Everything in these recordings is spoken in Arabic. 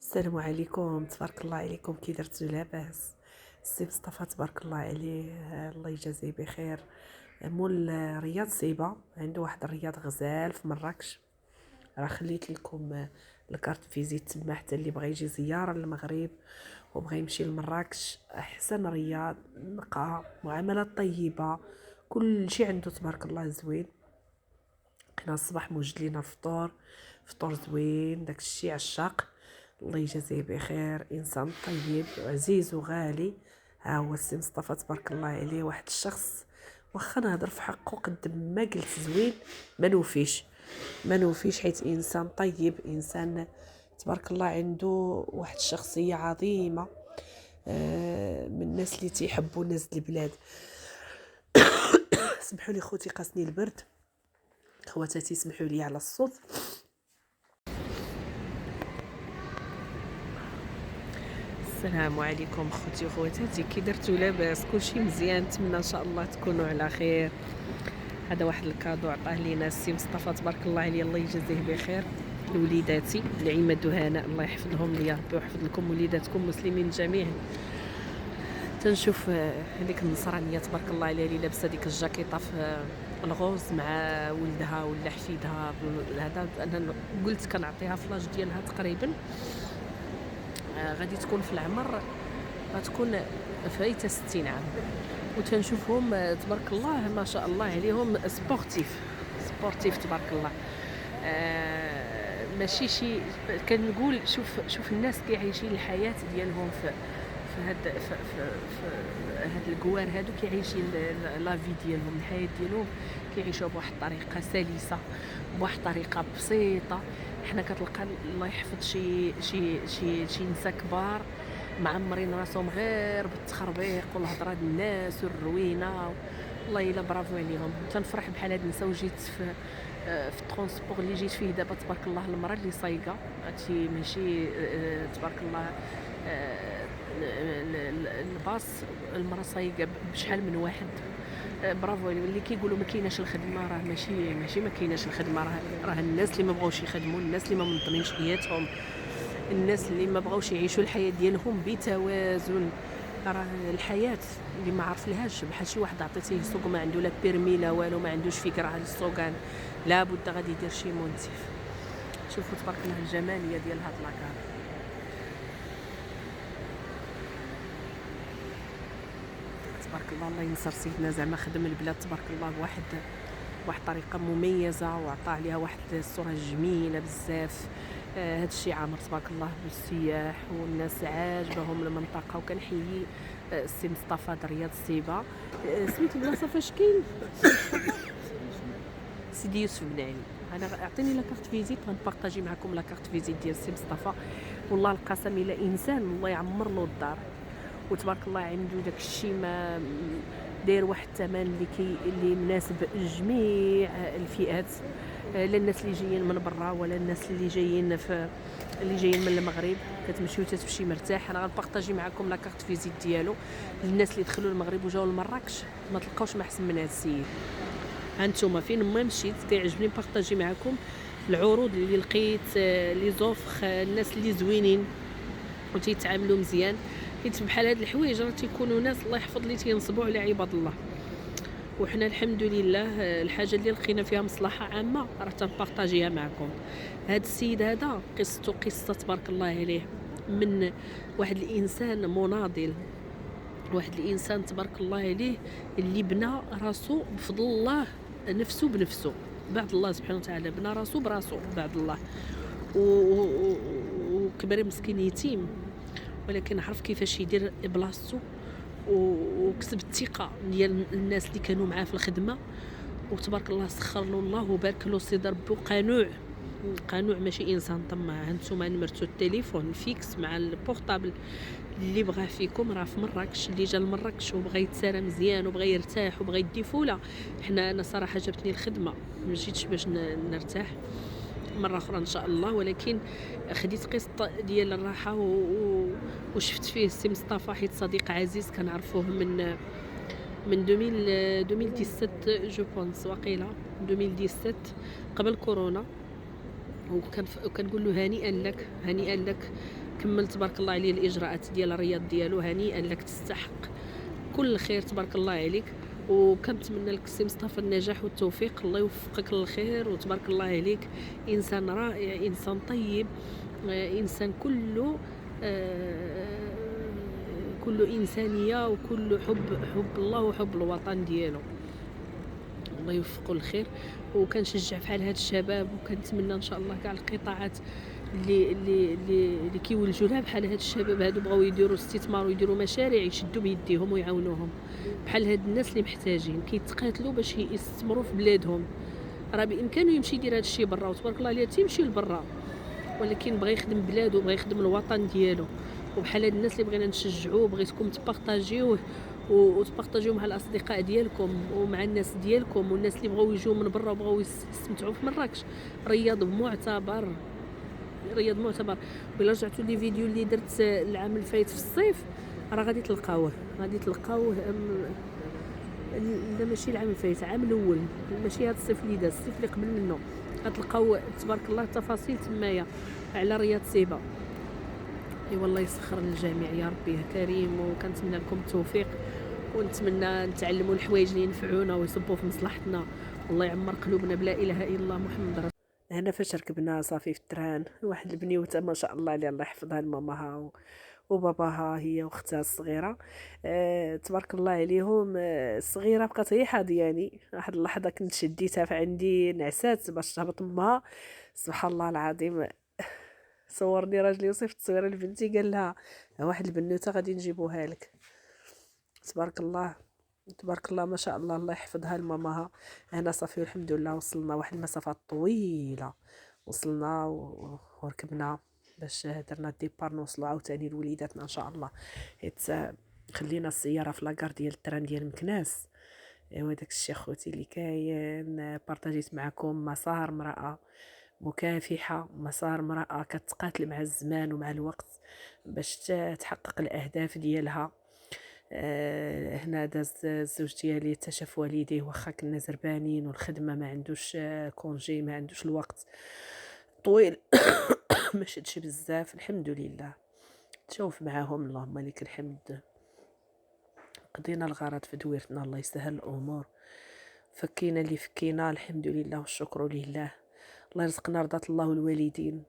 السلام عليكم، تبارك الله عليكم. كي درتو؟ لاباس؟ السي مصطفى تبارك الله عليه، الله يجازيه بخير. مول رياض سيبه، عنده واحد الرياض غزال في مراكش. راه خليت لكم الكارت فيزيت تما، حتى اللي بغى يجي زياره للمغرب وبغى يمشي لمراكش. احسن رياض، نقى، معاملات طيبه، كل شيء عنده تبارك الله زوين. حنا الصباح موجد لينا الفطور، فطور زوين، داك الشيء عشاق. الله يجازيه بخير، انسان طيب عزيز وغالي. ها هو السي مصطفى تبارك الله عليه، واحد الشخص واخا نهضر في حقه قد ما قلت زوين ما نوفيش، ما نوفيش، حيت انسان طيب، انسان تبارك الله عنده واحد الشخصيه عظيمه. من الناس اللي تيحبوا الناس البلاد. سمحوا لي خوتي، قاسني البرد. خواتاتي سمحوا لي على الصوت. السلام عليكم خوتي وخواتاتي، كي درتو؟ لاباس؟ كلشي مزيان؟ نتمنى ان شاء الله تكونوا على خير. هذا واحد الكادو عطاه لينا السي مصطفى تبارك الله عليه، الله يجازيه بخير. لوليداتي العماد وهناء، الله يحفظهم لي يا ربي ويحفظ لكم وليداتكم مسلمين جميعا. تنشوف هذيك النصرانيه تبارك الله عليها اللي لابسه ديك الجاكيطه في الغوز مع ولدها ولا حفيدها. هذا انا قلت كنعطيها فلاش ديالها تقريبا غادي تكون في العمر، غتكون فايته 60 عام. وتنشوفهم تبارك الله ما شاء الله عليهم سبورتيف تبارك الله. ماشي شي كنقول شوف الناس كيعيشين الحياه ديالهم في هاد الكوار هادو، كيعيشين لافي ديالهم، الحياه ديالهم كيعيشوها بواحد الطريقه سلسه، بواحد الطريقه بسيطه. حنا كتلقى الله يحفظ شي نساء كبار معمرين راسهم غير بالتخربيق والهضره د الناس والروينه. والله الا برافو عليهم. تنفرح بحال هاد النساء. وجيت في الترونسبور اللي جيت فيه دابا تبارك الله، المراه اللي صايقه هادشي ماشي تبارك الله الباص، المراه صايقه بشحال من واحد. برافو عليهم. اللي كيقولوا ما كايناش الخدمه، راه ماشي ما كايناش الخدمه، راه الناس اللي ما بغاوش يخدموا، الناس اللي ما منظمينش حياتهم، الناس اللي ما بغاوش يعيشوا الحياه ديالهم بتوازن. راه الحياه اللي ما عرف لهاش بحال شي واحد عطيتيه السوق ما عنده لا بيرمي لا والو، ما عندوش فكره على السوقان، لابد غادي يدير شي مونتيف. شوفوا تبارك الله الجماليه ديال هاد لاكار. تبارك الله، الله ينصر سيدنا، زعما خدم البلاد تبارك الله بواحد الطريقه مميزه، وعطى عليها واحد الصوره جميله بزاف. هذا الشيء عامر تبارك الله بالسياح، والناس عاجبهم المنطقه. وكنحيي السي مصطفى د رياض سيبه. سميت البلاصه فاش كاين؟ سيدي يوسف بن علي. انا اعطيني لا كارت فيزيت غنبارطاجي معكم لا كارت فيزيت ديال السي مصطفى. والله القسم الا انسان الله يعمر له الدار، وتبارك الله عنده داك الشيء ما داير واحد الثمن اللي مناسب لجميع الفئات، لا الناس اللي جايين من برا ولا الناس اللي جايين من المغرب. كتمشيو تمشي مرتاح. انا غنبارطاجي معكم لا كارت فيزيت ديالو للناس اللي دخلوا المغرب وجاو لمراكش، ما تلقاوش ما احسن من هذا السيد. هانتوما فين ما مشيت كيعجبني نبارطاجي معكم العروض اللي لقيت، لي زوفر، الناس اللي زوينين وتيتعاملوا مزيان. حيت بحال هاد الحوايج راه تيكونوا ناس الله يحفظ اللي تينصبوا على عباد الله، وحنا الحمد لله الحاجه اللي لقينا فيها مصلحه عامه راه تنبارطاجيها معكم. هاد السيد هذا قصته قصه تبارك الله عليه، من واحد الانسان مناضل، واحد الانسان تبارك الله عليه اللي بنى راسو بفضل الله، نفسه بنفسه بعد الله سبحانه وتعالى، بنى راسو براسو بعد الله. وكبر مسكين يتيم، ولكن عرف كيفاش يدير بلاصتو، وكسب الثقه ديال الناس اللي كانوا معاه في الخدمه. وتبارك الله سخر له الله وبارك له سيدي ربي، قانوع ماشي انسان طماع. هانتوما نمرتو التليفون فيكس مع البورطابل اللي بغاه فيكم راه في مراكش، اللي جا لمراكش وبغى يتسارى مزيان وبغى يرتاح وبغى يدي فوله. انا صراحه جابتني الخدمه، ما جيتش باش نرتاح مره اخرى ان شاء الله، ولكن خديت قسط ديال الراحه وشفت فيه السي مصطفى، حيت صديق عزيز كنعرفوه من 2017 جو بونس، واقيلا 2017 قبل كورونا. وكنقول له هنيئا لك كمل تبارك الله عليه الاجراءات ديال الرياض ديالو، هنيئا لك، تستحق كل خير تبارك الله عليك. وكنتمنى لك السي مصطفى النجاح والتوفيق، الله يوفقك للخير وتبارك الله عليك. انسان رائع، انسان طيب، انسان كله كله انسانيه وكله حب الله وحب الوطن ديالو. الله يوفقه الخير. وكنشجع فحال هاد الشباب، وكنتمنى ان شاء الله كاع القطاعات اللي كيولجوا لها بحال هاد الشباب هادو بغاو يديروا استثمار ويديروا مشاريع، يشدوا بيديهم ويعاونوهم بحال هاد الناس اللي محتاجين كيتقاتلوا باش يستثمروا في بلادهم. راه بامكانه يمشي يدير هاد الشيء برا، وتبارك الله عليه تيمشي لبرا، ولكن بغى يخدم بلادو، بغى يخدم الوطن ديالو. وبحال هاد الناس اللي بغينا نشجعوه، بغيتكم تبارطاجيوه وتبارطاجيو مع الاصدقاء ديالكم ومع الناس ديالكم، والناس اللي بغاو يجوا من برا وبغاو يستمتعوا في مراكش. رياض معتبر، رياض معتبر. وإلا رجعتوا لي فيديو اللي درت العام الفايت في الصيف راه غادي تلقاوه لا ماشي العام الفايت، العام الاول، ماشي هذا الصيف اللي داز، الصيف اللي قبل منه، غتلقاو تبارك الله التفاصيل تمايا على رياض سيبا. اي والله يسخر للجميع يا ربي يا كريم. وكنتمنى لكم التوفيق، ونتمنى نتعلموا الحوايج اللي ينفعونا ويصبوا في مصلحتنا، والله يعمر قلوبنا بلا اله الا الله محمد رسول. هنا فاش ركبنا صافي في التران، واحد البنيوته ما شاء الله عليها، الله يحفظها لماماها وباباها، هي واختها الصغيره. تبارك الله عليهم. الصغيره بقات هي حاضياني، واحد اللحظه كنت شديتها فعندي نعسات باش تهبط امها. سبحان الله العظيم، صورني راجلي وصيفط التصويره لبنتي، قال لها واحد البنوته غادي نجيبوها لك. تبارك الله تبارك الله ما شاء الله، الله يحفظها لماماها. هنا صافي والحمد لله وصلنا واحد المسافه طويله، وصلنا وركبنا باش درنا ديبار نوصلوا عاوتاني لوليداتنا ان شاء الله، حيت خلينا السياره في لاكار ديال التران ديال مكناس. ايوا داكشي اخوتي اللي كاين. بارطاجيت معكم مسار امراه مكافحه، مسار امراه كتقاتل مع الزمان ومع الوقت باش تحقق الاهداف ديالها. هنا داز الزوج ديالي اكتشف والديه، واخا كنا زربانين والخدمه ما عندوش كونجي، ما عندوش الوقت طويل ما شدش بزاف، الحمد لله تشوف معاهم، اللهم لك الحمد. قضينا الغرض في دويرتنا، الله يسهل الامور، فكينا اللي فكينا، الحمد لله والشكر لله. الله يرزقنا رضا الله والوالدين،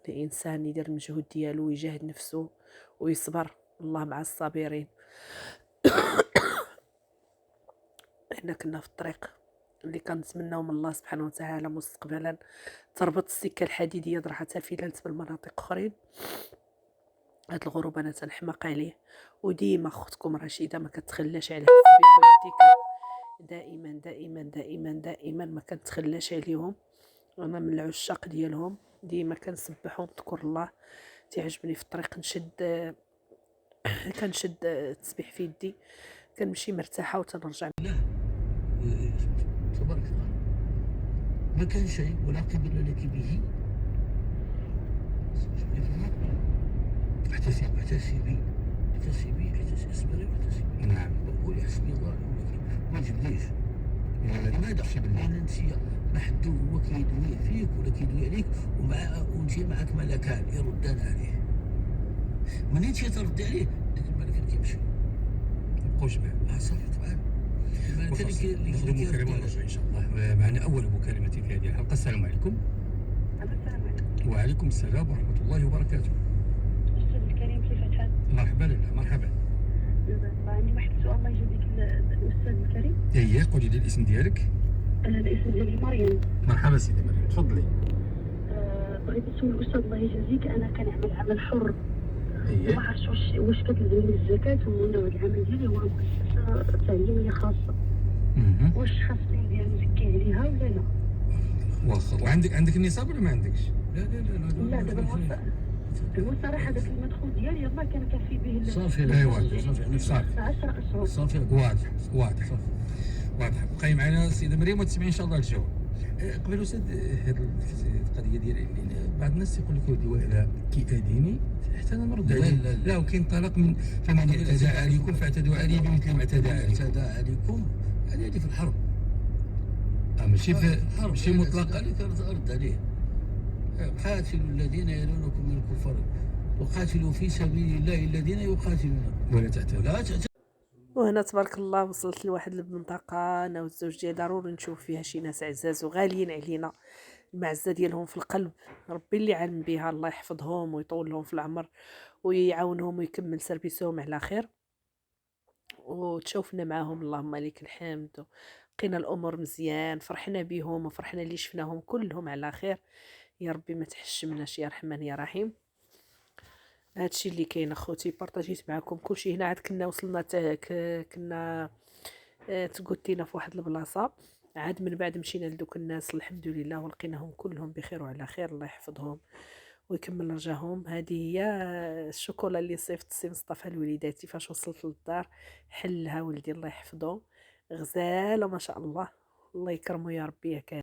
الانسان يدير المجهود ديالو ويجاهد نفسه ويصبر، الله مع الصابرين. احنا كنا في الطريق اللي كنتمناو من الله سبحانه وتعالى مستقبلا تربط السكه الحديديه ذرعها الفلات بالمناطق اخرين. هاد الغروب انا تنحماق عليه، وديما اختكم رشيده ما كتخلاش على التسبيح والذكر، دائما دائما دائما دائما ما كنتخلاش عليهم. انا من العشاق ديالهم، ديما كنسبح ونذكر الله. تعجبني في الطريق كنشد التسبيح في يدي، كنمشي مرتاحه وتنرجع. تبارك الله ما كان شيء ولا قبل لك به. احتسبي اصبري واحتسبي. نعم. وقولي حسبي الله ونعم الوكيل، ما تجبديش. لماذا؟ لأن أنت ما حد هو كيدوي فيك ولا كيدوي عليك، وأنت معك ملكان يردان عليه. منين ترد عليه داك الملكان كيمشي، مابقاوش معاه. صافي طبعا. نخدموا كلمة ونرجع إن شاء الله. معنا أول مكالمة في هذه الحلقة. السلام عليكم. السلام عليكم. وعليكم السلام ورحمة الله وبركاته. أستاذ الكريم كيف الحال؟ مرحبا لله، مرحبا. عندي واحد السؤال الله يجزيك الأستاذ الكريم. إيه، قولي لي الاسم ديالك. أنا الاسم ديالي مريم. مرحبا سيدي مريم، تفضلي. بغيت نسول الأستاذ الله يجزيك، أنا كنعمل عمل حر. إيه. وما عرفتش واش كتلزمني الزكاة، ونوع العمل ديالي هو مؤسسة تعليمية خاصة. واش خاصني ندير نزكي عليها ولا لا؟ واخا. وعندك النصاب ولا ما عندكش؟ لا دابا هو الصراحة داك المدخول ديالي يلاه كان كافي به. صافي. ايوا صافي 10 أشهر. صافي. واضح. بقاي معنا السيده مريم وتسمعي ان شاء الله الجواب. قبل استاذ، هذه القضيه ديال بعض الناس يقول لك ودي وانا كيأذيني حتى انا نرد عليه. لا وكاين طلاق من فمن اعتدى عليكم فاعتدوا عليه بمثل ما اعتدى عليكم. هذه في الحرب. ماشي في الحرب، ماشي مطلقا. كانت ارد عليه. قاتلوا الذين يلونكم من الكفار وقاتلوا في سبيل الله الذين يقاتلون ولا تعتذر. ولا تعتدوا. وهنا تبارك الله وصلت لواحد المنطقة أنا والزوج ديالي ضروري نشوف فيها شي ناس عزاز وغاليين علينا، المعزة ديالهم في القلب، ربي اللي علم بها، الله يحفظهم ويطول لهم في العمر ويعاونهم ويكمل سربيسهم على خير، وتشوفنا معاهم اللهم لك الحمد، لقينا الأمور مزيان، فرحنا بيهم وفرحنا اللي شفناهم كلهم على خير، يا ربي ما تحشمناش يا رحمن يا رحيم. هادشي اللي كاين اخوتي، بارطاجيت معكم كلشي. هنا عاد كنا وصلنا كنا تقوتينا في واحد البلاصه، عاد من بعد مشينا لدوك الناس الحمد لله ولقيناهم كلهم بخير وعلى خير، الله يحفظهم ويكمل رجاهم. هذه هي الشوكولا اللي صيفط السي مصطفى لوليداتي فاش وصلت للدار، حلها ولدي الله يحفظه، غزاله ما شاء الله، الله يكرمه يا ربي يا كريم.